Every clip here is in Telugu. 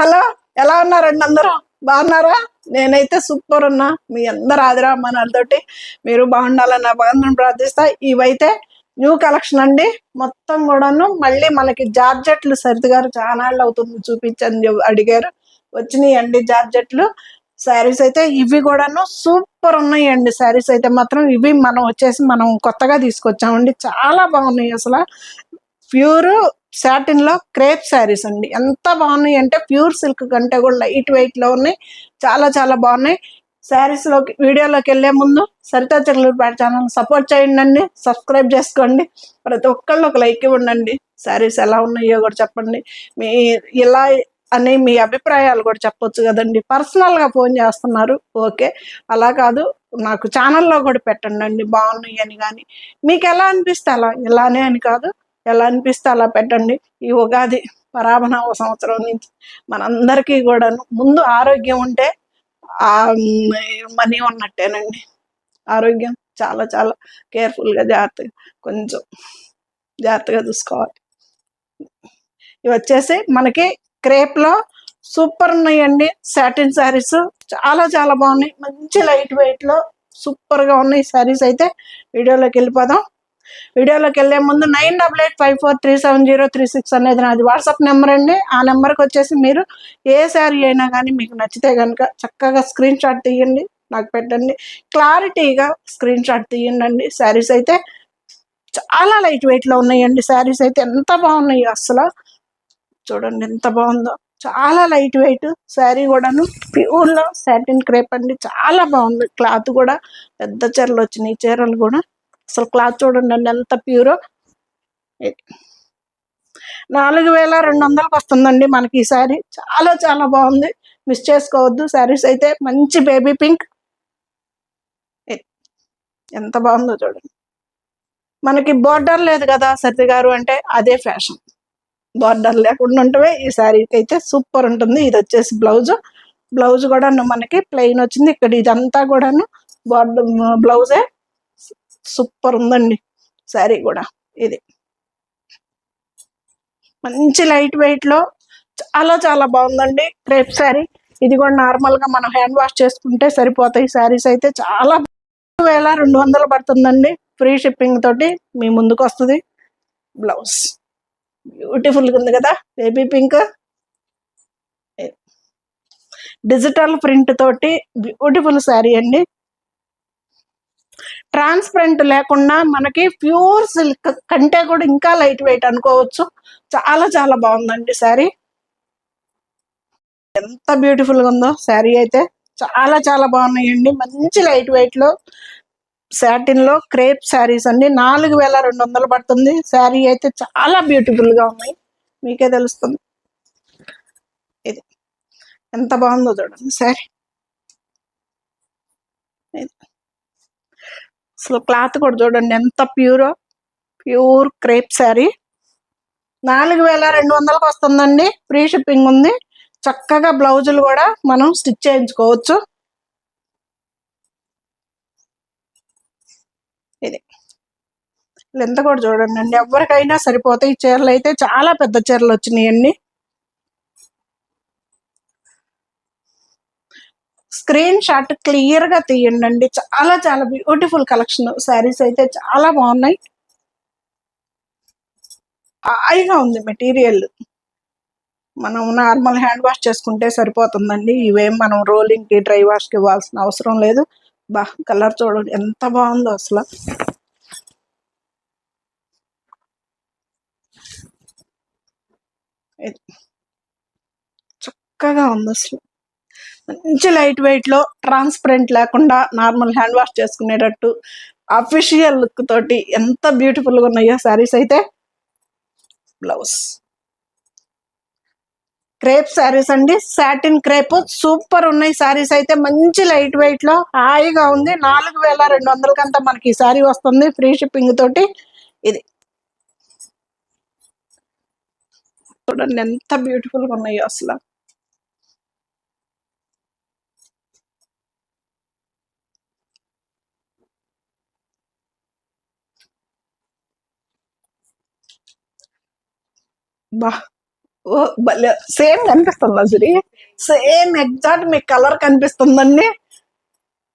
హలో, ఎలా ఉన్నారండి అందరూ? బాగున్నారా? నేనైతే సూపర్ ఉన్నా. మీ అందరు ఆదిరామన్నతోటి మీరు బాగుండాలని నా భగవంతుని ప్రార్థిస్తా. ఇవైతే న్యూ కలెక్షన్ అండి. మొత్తం కూడాను మళ్ళీ మనకి జార్జెట్లు సరిత గారు చాలా అవుతుంది చూపించని అడిగారు. వచ్చినాయి అండి జార్జెట్లు శారీస్ అయితే. ఇవి కూడాను సూపర్ ఉన్నాయండి. శారీస్ అయితే మాత్రం ఇవి మనం కొత్తగా తీసుకొచ్చామండి. చాలా బాగున్నాయి అసలు. ప్యూర్ సాటిన్ లో క్రేప్ శారీస్ అండి. ఎంత బాగున్నాయి అంటే ప్యూర్ సిల్క్ కంటే కూడా లైట్ వెయిట్ లో ఉన్నాయి. చాలా చాలా బాగున్నాయి. శారీస్ లోకి వీడియోలోకి వెళ్లే ముందు సరితా చెల్లూరుపేట ఛానల్ సపోర్ట్ చేయండి, సబ్స్క్రైబ్ చేసుకోండి. ప్రతి ఒక్కళ్ళు ఒక లైక్ ఇవ్వండి. శారీస్ ఎలా ఉన్నాయో కూడా చెప్పండి. మీ ఇలా అని మీ అభిప్రాయాలు కూడా చెప్పొచ్చు కదండి. పర్సనల్ గా ఫోన్ చేస్తున్నారు, ఓకే. అలా కాదు, నాకు ఛానల్లో కూడా పెట్టండి బాగున్నాయి అని. కానీ మీకు ఎలా అనిపిస్తే అలా, ఇలానే అని కాదు, ఎలా అనిపిస్తే అలా పెట్టండి. ఈ ఉగాది పరాభనవ సంవత్సరం నుంచి మనందరికీ కూడా ముందు ఆరోగ్యం ఉంటే ఆ మనీ ఉన్నట్టేనండి. ఆరోగ్యం చాలా చాలా కేర్ఫుల్గా జాగ్రత్తగా కొంచెం జాగ్రత్తగా చూసుకోవాలి. ఇవి వచ్చేసి మనకి క్రేప్లో సూపర్ ఉన్నాయండి. సాటిన్ శారీస్ చాలా చాలా బాగున్నాయి. మంచి లైట్ వెయిట్లో సూపర్గా ఉన్నాయి శారీస్ అయితే. వీడియోలోకి వెళ్ళిపోదాం. వీడియోలోకి వెళ్ళే ముందు 9885437036 అనేది నాది వాట్సాప్ నెంబర్ అండి. ఆ నెంబర్కి వచ్చేసి మీరు ఏ శారీ అయినా కానీ మీకు నచ్చితే కనుక చక్కగా స్క్రీన్ షాట్ తీయండి, నాకు పెట్టండి. క్లారిటీగా స్క్రీన్ షాట్ తీయండి. శారీస్ అయితే చాలా లైట్ వెయిట్లో ఉన్నాయండి. శారీస్ అయితే ఎంత బాగున్నాయి అసలు. చూడండి ఎంత బాగుందో. చాలా లైట్ వెయిట్ శారీ కూడాను. ప్యూర్లో సాటిన్ క్రేప్ అండి. చాలా బాగుంది. క్లాత్ కూడా పెద్ద చీరలు వచ్చినాయి. చీరలు కూడా అసలు క్లాత్ చూడండి అండి ఎంత ప్యూరో. 4200కి వస్తుందండి మనకి ఈ శారీ. చాలా చాలా బాగుంది, మిస్ చేసుకోవద్దు. శారీస్ అయితే మంచి బేబీ పింక్, ఎంత బాగుందో చూడండి. మనకి బోర్డర్ లేదు కదా సత్య గారు అంటే అదే ఫ్యాషన్. బార్డర్ లేకుండా ఉంటే ఈ శారీకి అయితే సూపర్ ఉంటుంది. ఇది వచ్చేసి బ్లౌజ్ కూడా మనకి ప్లెయిన్ వచ్చింది. ఇక్కడ ఇదంతా కూడాను బార్డర్ బ్లౌజే. సూపర్ ఉందండి శారీ కూడా. ఇది మంచి లైట్ వెయిట్ లో చాలా చాలా బాగుందండి క్రేప్ శారీ. ఇది కూడా నార్మల్ గా మనం హ్యాండ్ వాష్ చేసుకుంటే సరిపోతాయి. శారీస్ అయితే చాలా 2200 పడుతుందండి. ఫ్రీ షిప్పింగ్ తోటి మీ ముందుకు వస్తుంది. బ్లౌజ్ బ్యూటిఫుల్గా ఉంది కదా, బేబీ పింక్ డిజిటల్ ప్రింట్ తోటి బ్యూటిఫుల్ శారీ అండి. ట్రాన్స్పరెంట్ లేకుండా మనకి ప్యూర్ సిల్క్ కంటే కూడా ఇంకా లైట్ వెయిట్ అనుకోవచ్చు. చాలా చాలా బాగుందండి శారీ. ఎంత బ్యూటిఫుల్గా ఉందో శారీ అయితే. చాలా చాలా బాగున్నాయండి. మంచి లైట్ వెయిట్ లో సాటిన్ లో క్రేప్ శారీస్ అండి. 4200 పడుతుంది. శారీ అయితే చాలా బ్యూటిఫుల్ గా ఉన్నాయి, మీకే తెలుస్తుంది. ఇది ఎంత బాగుందో చూడండి శారీ. అసలు క్లాత్ కూడా చూడండి ఎంత ప్యూర్ క్రేప్ శారీ. 4200కి వస్తుందండి. ఫ్రీ షిప్పింగ్ ఉంది. చక్కగా బ్లౌజులు కూడా మనం స్టిచ్ చేయించుకోవచ్చు. ఇది లెంత్ కూడా చూడండి అండి, ఎవరికైనా సరిపోతాయి. చీరలు అయితే చాలా పెద్ద చీరలు వచ్చినాయండి. స్క్రీన్ షాట్ క్లియర్ గా తీయండి. చాలా చాలా బ్యూటిఫుల్ కలెక్షన్. శారీస్ అయితే చాలా బాగున్నాయి. హాయిగా ఉంది మెటీరియల్. మనం నార్మల్ హ్యాండ్ వాష్ చేసుకుంటే సరిపోతుందండి. ఇవేం మనం రోలింగ్ కి డ్రై వాష్ కి ఇవ్వాల్సిన అవసరం లేదు. కలర్ చూడండి ఎంత బాగుందో అసలు. చక్కగా ఉంది అసలు. మంచి లైట్ వెయిట్ లో ట్రాన్స్పరెంట్ లేకుండా నార్మల్ హ్యాండ్ వాష్ చేసుకునేటట్టు అఫీషియల్ లుక్ తోటి ఎంత బ్యూటిఫుల్ గా ఉన్నాయో శారీస్ అయితే. బ్లౌజ్ క్రేప్ శారీస్ అండి. సాటిన్ క్రేప్ సూపర్ ఉన్నాయి శారీస్ అయితే. మంచి లైట్ వెయిట్ లో హాయిగా ఉంది. 4200 మనకి ఈ శారీ వస్తుంది ఫ్రీ షిప్పింగ్ తోటి. ఇది చూడండి ఎంత బ్యూటిఫుల్ గా ఉన్నాయో అసలు. బా ఓ భలే సేమ్ కనిపిస్తుందా సిరి? సేమ్ ఎగ్జాక్ట్ మీకు కలర్ కనిపిస్తుందండి.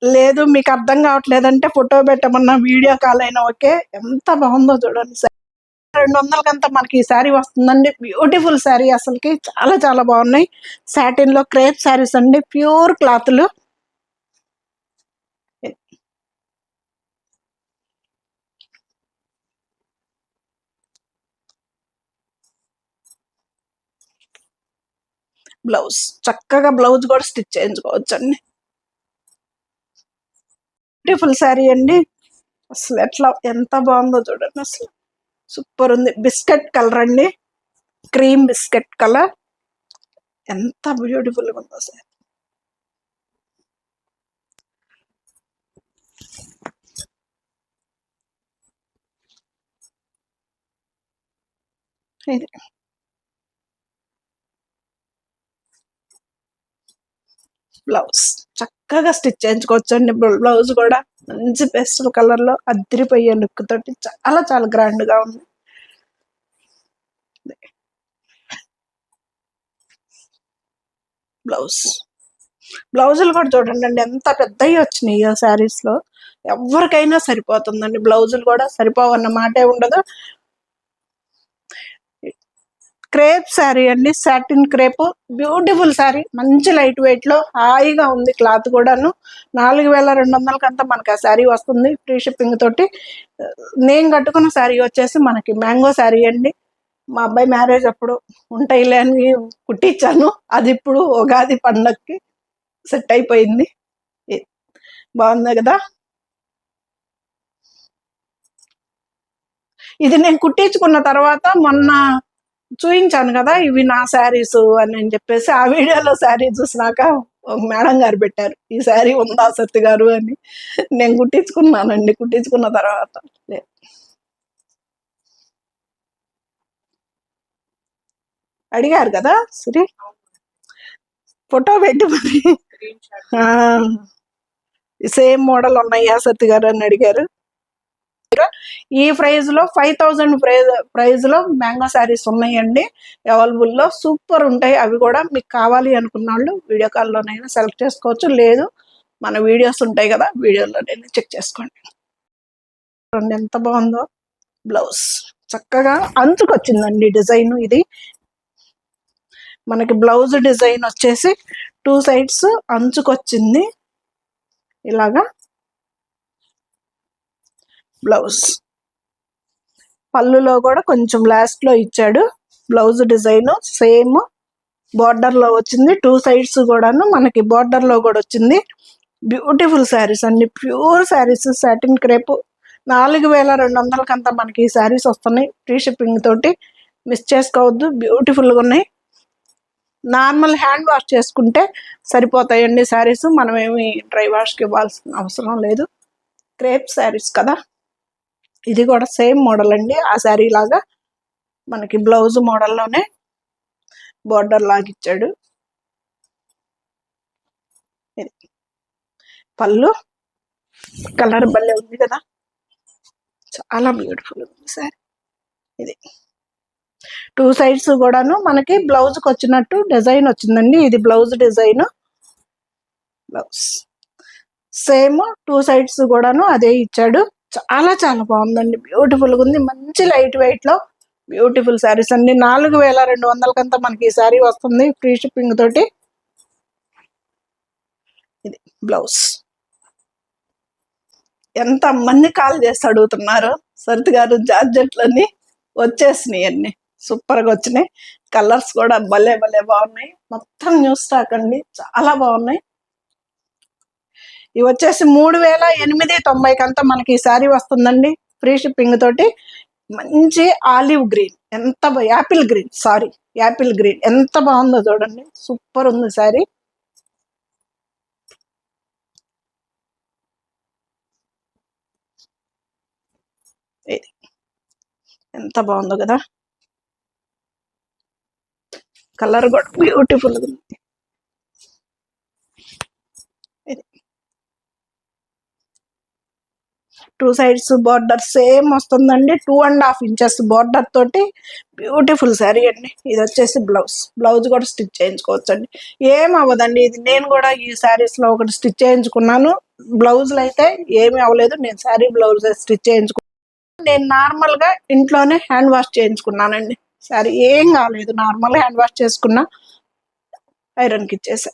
లేదు మీకు అర్థం కావట్లేదంటే ఫోటో పెట్టమన్నా వీడియో కాల్ అయినా ఓకే. ఎంత బాగుందో చూడండి. 200కంతా మనకి ఈ శారీ వస్తుందండి. బ్యూటిఫుల్ శారీ, అసలుకి చాలా చాలా బాగున్నాయి. సాటిన్ లో క్రేప్ శారీస్ అండి, ప్యూర్ క్లాత్లు. బ్లౌజ్ చక్కగా బ్లౌజ్ కూడా స్టిచ్ చేయించుకోవచ్చు అండి. బ్యూటిఫుల్ శారీ అండి. అసలు ఎట్లా ఎంత బాగుందో చూడండి, అసలు సూపర్ ఉంది. బిస్కెట్ కలర్ అండి, క్రీమ్ బిస్కెట్ కలర్. ఎంత బ్యూటిఫుల్ గా ఉందో సార్. ఇది బ్లౌజ్ చక్కగా స్టిచ్ చేయించుకోవచ్చు అండి. బ్లౌజ్ కూడా మంచి పెస్టల్ కలర్ లో అదిరిపోయే లుక్ తోటి చాలా చాలా గ్రాండ్ గా ఉంది. బ్లౌజ్ బ్లౌజులు కూడా చూడండి ఎంత పెద్దవి వచ్చినాయి ఆ శారీస్ లో. ఎవరికైనా సరిపోతుందండి. బ్లౌజులు కూడా సరిపోవన్న మాటే ఉండదు. క్రేప్ శారీ అండి, సాటిన్ క్రేప్. బ్యూటిఫుల్ శారీ, మంచి లైట్ వెయిట్ లో హాయిగా ఉంది. క్లాత్ కూడాను 4200కంతా మనకి ఆ శారీ వస్తుంది, ఫ్రీ షిప్పింగ్ తోటి. నేను కట్టుకున్న శారీ వచ్చేసి మనకి మ్యాంగో శారీ అండి. మా అబ్బాయి మ్యారేజ్ అప్పుడు ఉంటాయిలే అని కుట్టించాను. అది ఇప్పుడు ఉగాది పండగకి సెట్ అయిపోయింది. బాగుంది కదా. ఇది నేను కుట్టించుకున్న తర్వాత మొన్న చూయించాను కదా, ఇవి నా శారీస్ అని చెప్పేసి ఆ వీడియోలో శారీ చూసినాక ఒక మేడం గారు పెట్టారు, ఈ శారీ ఉందా సత్తి గారు అని. నేను కుట్టించుకున్నానండి. కుట్టించుకున్న తర్వాత అడిగారు కదా సిరి, ఫోటో పెట్టి మరి సేమ్ మోడల్ ఉన్నాయా సత్తి గారు అని అడిగారు. ఈ ప్రైజ్ లో 5000 ప్రైజ్ లో మ్యాంగో శారీస్ ఉన్నాయండి అవైలబుల్ లో. సూపర్ ఉంటాయి. అవి కూడా మీకు కావాలి అనుకున్న వాళ్ళు వీడియో కాల్లోనైనా సెలెక్ట్ చేసుకోవచ్చు, లేదు మన వీడియోస్ ఉంటాయి కదా, వీడియోలోనైనా చెక్ చేసుకోండి. ఎంత బాగుందో. బ్లౌజ్ చక్కగా అంచుకొచ్చిందండి డిజైన్. ఇది మనకి బ్లౌజ్ డిజైన్ వచ్చేసి 2 సైడ్స్ అంచుకొచ్చింది ఇలాగా. బ్లౌజ్ పళ్ళులో కూడా కొంచెం లాస్ట్ లో ఇచ్చాడు. బ్లౌజ్ డిజైన్ సేమ్ బార్డర్ లో వచ్చింది. 2 సైడ్స్ కూడాను మనకి బార్డర్ లో కూడా వచ్చింది. బ్యూటిఫుల్ శారీస్ అండి, ప్యూర్ శారీస్, సాటిన్ క్రేప్. 4200కంతా మనకి ఈ శారీస్ వస్తున్నాయి ఫ్రీ షిప్పింగ్ తోటి. మిస్ చేసుకోవద్దు, బ్యూటిఫుల్ గా ఉన్నాయి. నార్మల్ హ్యాండ్ వాష్ చేసుకుంటే సరిపోతాయండి శారీస్. మనం ఏమి డ్రై వాష్కి ఇవ్వాల్సిన అవసరం లేదు. క్రేప్ శారీస్ కదా. ఇది కూడా సేమ్ మోడల్ అండి, ఆ శారీ లాగా మనకి బ్లౌజ్ మోడల్లోనే బోర్డర్ లాగా ఇచ్చాడు. ఇది పళ్ళు కలర్ భలే ఉంది కదా, చాలా బ్యూటిఫుల్ ఉంది శారీ. ఇది 2 సైడ్స్ కూడాను మనకి బ్లౌజ్కి వచ్చినట్టు డిజైన్ వచ్చిందండి. ఇది blouse design. Blouse same 2 sides కూడాను అదే ఇచ్చాడు. చాలా చాలా బాగుందండి, బ్యూటిఫుల్ గా ఉంది. మంచి లైట్ వెయిట్ లో బ్యూటిఫుల్ శారీస్ అండి. 4200కంతా మనకి ఈ శారీ వస్తుంది ఫ్రీ షిప్పింగ్ తోటి. ఇది బ్లౌజ్. ఎంత మంది కాల్ చేసి అడుగుతున్నారు సరిత్ గారు, జార్జెట్లన్నీ వచ్చేసినాయి అన్ని సూపర్ గా వచ్చినాయి. కలర్స్ కూడా భలే భలే బాగున్నాయి. మొత్తం న్యూ స్టాక్ అండి, చాలా బాగున్నాయి. ఇవి వచ్చేసి 3890కంతా మనకి ఈ శారీ వస్తుందండి ఫ్రీ షిప్పింగ్ తోటి. మంచి ఆలివ్ గ్రీన్, ఎంత Apple green, sorry Apple green, ఎంత బాగుందో చూడండి. సూపర్ ఉంది శారీ. ఎంత బాగుందో కదా, కలర్ కూడా బ్యూటిఫుల్ ఉంది. టూ సైడ్స్ బార్డర్ సేమ్ వస్తుందండి. 2.5 ఇంచెస్ బార్డర్ తోటి బ్యూటిఫుల్ శారీ అండి. ఇది వచ్చేసి బ్లౌజ్ కూడా స్టిచ్ చేయించుకోవచ్చు అండి, ఏం అవ్వదండి. ఇది నేను కూడా ఈ శారీస్ లో ఒకటి స్టిచ్ చేయించుకున్నాను. బ్లౌజులు అయితే ఏమీ అవ్వలేదు. నేను శారీ బ్లౌజ్ స్టిచ్ చేయించుకున్నాను. నేను నార్మల్ గా ఇంట్లోనే హ్యాండ్ వాష్ చేయించుకున్నానండి. శారీ ఏం కాలేదు, నార్మల్ హ్యాండ్ వాష్ చేసుకున్నా, ఐరన్కి ఇచ్చేసా.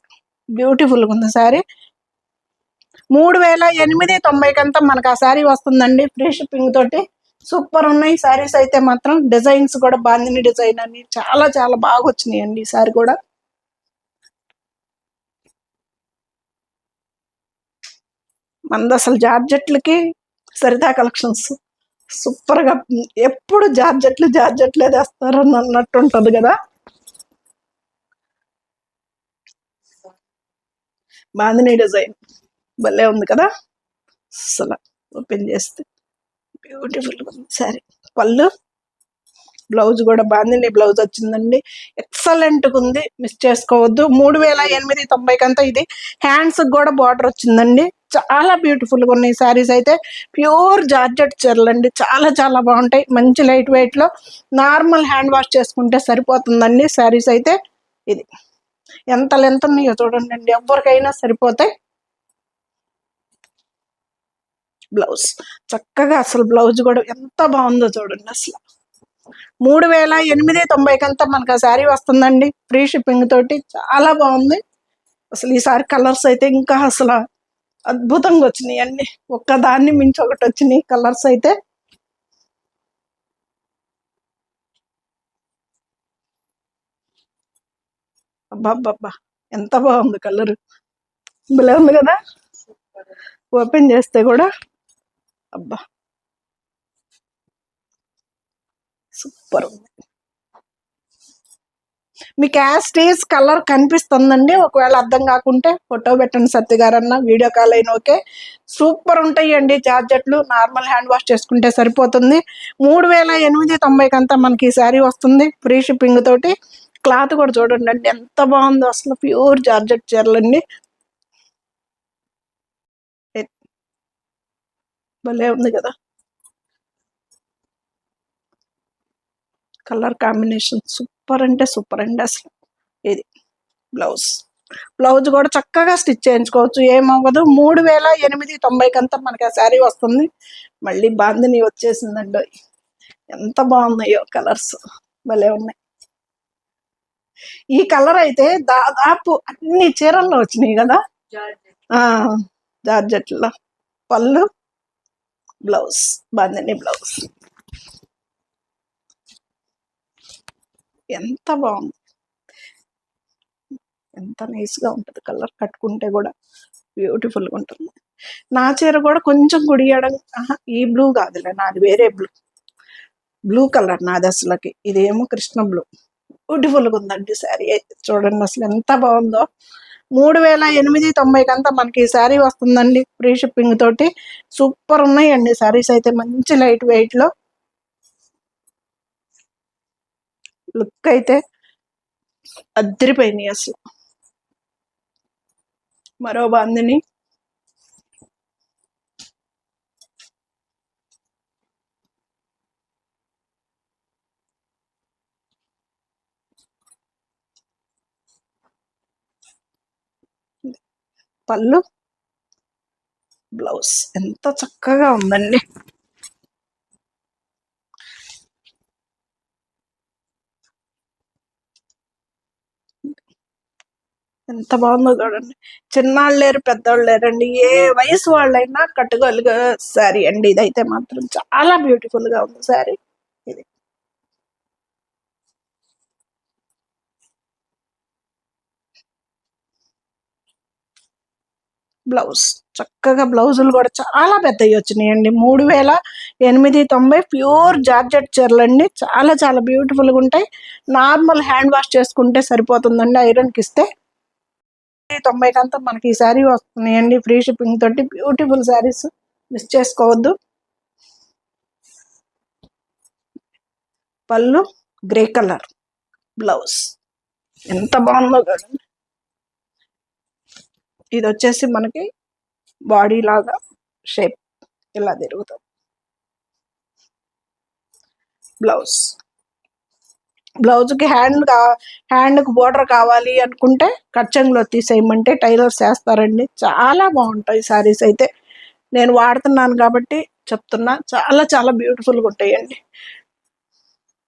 బ్యూటిఫుల్గా ఉంది శారీ. 3890 మనకు ఆ శారీ వస్తుందండి, ఫ్రీ షిప్పింగ్ తోటి. సూపర్ ఉన్నాయి శారీస్ అయితే మాత్రం. డిజైన్స్ కూడా బాందిని డిజైన్ అని చాలా చాలా బాగా వచ్చినాయి అండి ఈ శారీ కూడా. మనది అసలు జార్జెట్లకి సరితా కలెక్షన్స్ సూపర్ గా, ఎప్పుడు జార్జెట్లే తెస్తారని అన్నట్టు ఉంటది కదా. బాందిని డిజైన్ భలే ఉంది కదా అసలు. ఓపెన్ చేస్తే బ్యూటిఫుల్ శారీ. పళ్ళు, బ్లౌజ్ కూడా బాందిని బ్లౌజ్ వచ్చిందండి, ఎక్సలెంట్ గా ఉంది, మిస్ చేసుకోవద్దు. 3890 ఇది. హ్యాండ్స్ కూడా బార్డర్ వచ్చిందండి. చాలా బ్యూటిఫుల్ గా ఉన్నాయి శారీస్ అయితే. ప్యూర్ జార్జెట్ చీరలండి, చాలా చాలా బాగుంటాయి. మంచి లైట్ వెయిట్ లో నార్మల్ హ్యాండ్ వాష్ చేసుకుంటే సరిపోతుందండి శారీస్ అయితే. ఇది ఎంత లెంత్ ఉన్నాయో చూడండి అండి, ఎవరికైనా సరిపోతాయి. బ్లౌజ్ చక్కగా, అసలు బ్లౌజ్ కూడా ఎంత బాగుందో చూడండి అసలు. 3890 మనకు ఆ శారీ వస్తుందండి, ఫ్రీ షిప్పింగ్ తోటి. చాలా బాగుంది అసలు. ఈసారి కలర్స్ అయితే ఇంకా అసలు అద్భుతంగా వచ్చినాయి అండి, ఒక్కదాన్ని మించి ఒకటి వచ్చినాయి కలర్స్ అయితే. అబ్బా ఎంత బాగుంది కలర్, భలే ఉంది కదా. ఓపెన్ చేస్తే కూడా అబ్బా సూపర్ ఉంది. మీకు యాస్టీస్ కలర్ కనిపిస్తుందండి, ఒకవేళ అర్థం కాకుంటే ఫోటో పెట్టండి సత్య గారన్న, వీడియో కాల్ అయినా ఓకే. సూపర్ ఉంటాయి అండి జార్జెట్లు, నార్మల్ హ్యాండ్ వాష్ చేసుకుంటే సరిపోతుంది. 3890 మనకి ఈ శారీ వస్తుంది, ఫ్రీ షిప్పింగ్ తోటి. క్లాత్ కూడా చూడండి అండి ఎంత బాగుందో అసలు, ప్యూర్ జార్జెట్ చీరలండి. భలే ఉంది కదా కలర్ కాంబినేషన్, సూపర్ అంటే సూపర్ అండి అసలు. ఇది బ్లౌజ్ కూడా చక్కగా స్టిచ్ చేయించుకోవచ్చు, ఏమవ్వదు. 3890 మనకి ఆ శారీ వస్తుంది. మళ్ళీ బాందిని వచ్చేసిందండి, ఎంత బాగున్నాయో కలర్స్, భలే ఉన్నాయి. ఈ కలర్ అయితే దాదాపు అన్ని చీరల్లో వచ్చినాయి కదా. జార్జెట్లో పళ్ళు, బ్లౌజ్, బాందిని బ్లౌజ్ ఎంత బాగుంది, ఎంత నైస్గా ఉంటుంది. కలర్ కట్టుకుంటే కూడా బ్యూటిఫుల్గా ఉంటుంది. నా చీర కూడా కొంచెం గుడియడం, ఈ బ్లూ కాదులే, నాది వేరే బ్లూ కలర్ నాది అసలుకి. ఇదేమో కృష్ణ బ్లూ. బ్యూటిఫుల్గా ఉందండి శారీ అయితే, చూడండి అసలు ఎంత బాగుందో. 3890 మనకి ఈ శారీ వస్తుందండి, ఫ్రీ షిప్పింగ్ తోటి. సూపర్ ఉన్నాయండి శారీస్ అయితే, మంచి లైట్ వెయిట్ లో. లుక్ అయితే అద్దరిపోయినాయి అసలు. మరో బాందిని, పళ్ళు, బ్లౌజ్ ఎంత చక్కగా ఉందండి. ఎంత బాగుందో చూడండి. చిన్నాళ్ళు లేరు, పెద్దవాళ్ళు లేరండి, ఏ వయసు వాళ్ళైనా కట్టుకోగలిగే శారీ అండి ఇదైతే మాత్రం. చాలా బ్యూటిఫుల్ గా ఉంది శారీ. ఇది బ్లౌజ్, చక్కగా బ్లౌజులు కూడా చాలా పెద్దవి వచ్చినాయండి. 3890 ప్యూర్ జార్జెట్ చీరలండి, చాలా చాలా బ్యూటిఫుల్గా ఉంటాయి. నార్మల్ హ్యాండ్ వాష్ చేసుకుంటే సరిపోతుందండి, ఐరన్కి ఇస్తే. 90 మనకి ఈ శారీ వస్తున్నాయండి, ఫ్రీ షిప్పింగ్ తోటి. బ్యూటిఫుల్ శారీస్, మిస్ చేసుకోవద్దు. పళ్ళు గ్రే కలర్, బ్లౌజ్ ఎంత బాగుందో చూడండి. ఇది వచ్చేసి మనకి బాడీ లాగా షేప్, ఇలా తిరుగుతుంది. బ్లౌజ్ బ్లౌజ్కి హ్యాండ్కి బోర్డర్ కావాలి అనుకుంటే కచ్చంగులో తీసేయమంటే టైలర్స్ వేస్తారండి. చాలా బాగుంటాయి శారీస్ అయితే. నేను వాడుతున్నాను కాబట్టి చెప్తున్నా, చాలా చాలా బ్యూటిఫుల్గా ఉంటాయండి.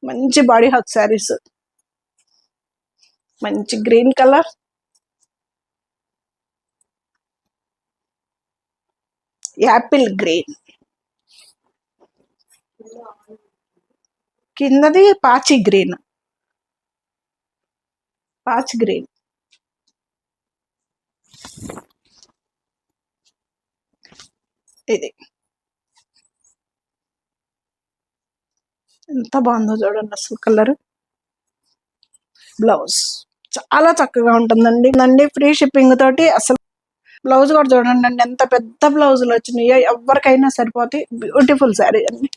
మంచి బాడీ హక్ శారీస్, మంచి గ్రీన్ కలర్, యాపిల్ గ్రీన్, కిందది పాచి గ్రీన్, పాచి గ్రీన్, ఇది ఎంత బాగుందో చూడండి అసలు కలర్. బ్లౌజ్ చాలా చక్కగా ఉంటుందండి. ఫ్రీ షిప్పింగ్ తోటి అసలు. బ్లౌజ్ కూడా చూడండి అండి ఎంత పెద్ద బ్లౌజులు వచ్చినాయో, ఎవరికైనా సరిపోతాయి. బ్యూటిఫుల్ శారీ అండి.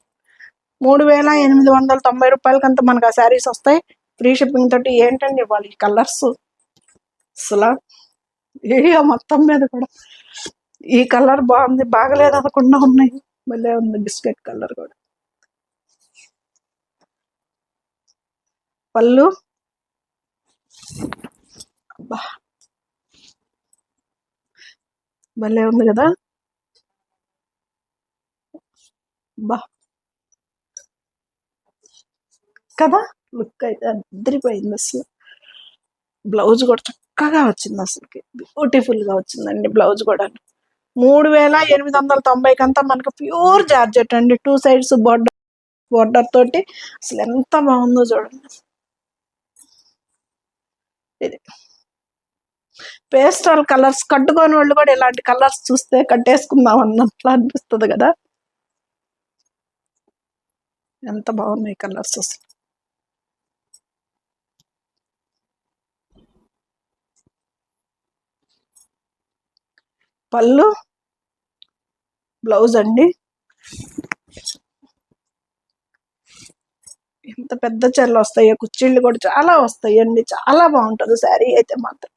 3890 రూపాయలకంతా మనకు ఆ శారీస్ వస్తాయి ఫ్రీ షిప్పింగ్ తోటి. ఏంటండి వాళ్ళు ఈ కలర్స్ అసలు ఏరియా మొత్తం మీద కూడా ఈ కలర్ బాగుంది, బాగలేదు అనకుండా ఉన్నాయి. భలే ఉంది బిస్కెట్ కలర్ కూడా. పళ్ళు అబ్బా భలే ఉంది కదా. బా కదా, లుక్ అయితే అద్దరిపోయింది అసలు. బ్లౌజ్ కూడా చక్కగా వచ్చింది అసలుకి, బ్యూటిఫుల్ గా వచ్చిందండి బ్లౌజ్ కూడా. 3890కంతా మనకు ప్యూర్ జార్జెట్ అండి. 2 సైడ్స్ బోర్డర్ తోటి అసలు ఎంత బాగుందో చూడండి. ఇది పేస్టల్ కలర్స్, కట్టుకోని వాళ్ళు కూడా ఇలాంటి కలర్స్ చూస్తే కట్టేసుకుందాం అన్నట్లు అనిపిస్తుంది కదా. ఎంత బాగున్నాయి కలర్స్ అసలు. పళ్ళు, బ్లౌజ్ అండి. ఎంత పెద్ద చీరలు వస్తాయో, కుర్చీళ్ళు కూడా చాలా వస్తాయండి. చాలా బాగుంటుంది శారీ అయితే మాత్రం.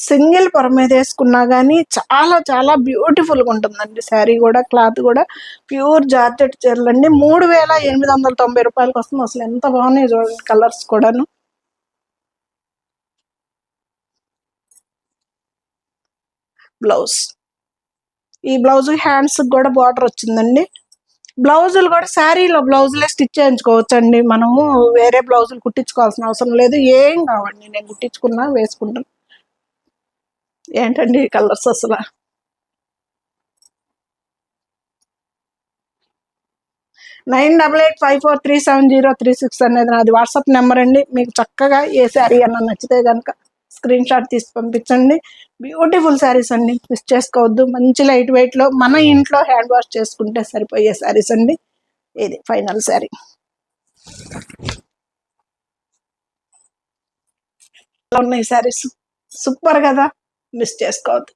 సింగిల్ పొర మీద వేసుకున్నా కానీ చాలా చాలా బ్యూటిఫుల్గా ఉంటుందండి శారీ కూడా. క్లాత్ కూడా ప్యూర్ జార్జెట్ చీరలు అండి. 3890 రూపాయలకి వస్తుంది. అసలు ఎంత బాగున్నాయి చూడండి కలర్స్ కూడాను. బ్లౌజ్, ఈ బ్లౌజ్ హ్యాండ్స్ కూడా బార్డర్ వచ్చిందండి. బ్లౌజులు కూడా శారీలో బ్లౌజులే స్టిచ్ చేయించుకోవచ్చు అండి. మనము వేరే బ్లౌజులు కుట్టించుకోవాల్సిన అవసరం లేదు. ఏం కావండి, నేను కుట్టించుకున్నా వేసుకుంటాను. ఏంటండి కలర్స్ అసలు. 9885437036 అనేది నాది వాట్సాప్ నెంబర్ అండి. మీకు చక్కగా ఏ శారీ అన్నా నచ్చితే కనుక స్క్రీన్ షాట్ తీసి పంపించండి. బ్యూటిఫుల్ శారీస్ అండి, మిస్ చేసుకోవద్దు. మంచి లైట్ వెయిట్లో మన ఇంట్లో హ్యాండ్ వాష్ చేసుకుంటే సరిపోయే శారీస్ అండి. ఇది ఫైనల్ శారీ. ఉన్నాయి శారీస్ సూపర్ కదా, మిస్ చేసుకోవద్దు.